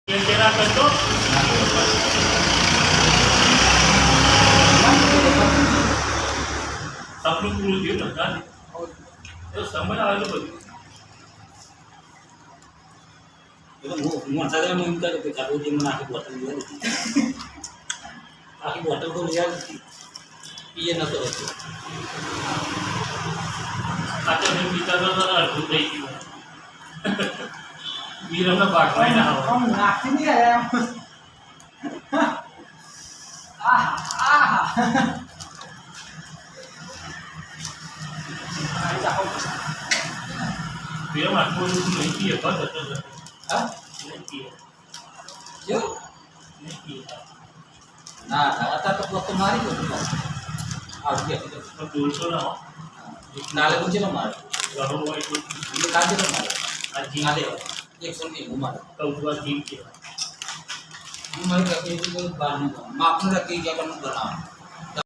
તેના કરતો સપનું પૂરું થયું ને કાલે તો સમય આવેલો બધું હું સાથે એમ કહ્યું કે કાઢું મને આખી બોટલ લઈ આવી આખી બોટલ તો લઈ આવી પીએ નતો હતો આટલો મેં પીતા તો અડધું થઈ ગયું વીરમના પાકમાં ના આવે નાખી નહીં વીરમ આટલું નહીં પીએ બસ હતો હા નહીં પીએ કેવું નહીં પીએ ના અત્યારે તો પોત મારી ગયો આવી ગયા દોઢસો ના હો નાલે પૂછે ને મારે ઘણું હોય તો એટલે કાજે ને મારે આ જીમ નાલે 100 હું મારે કૌવા જીમ કહેવાય હું મારી રખી બહારનું માપનું રખી ગયા પણ બનાવ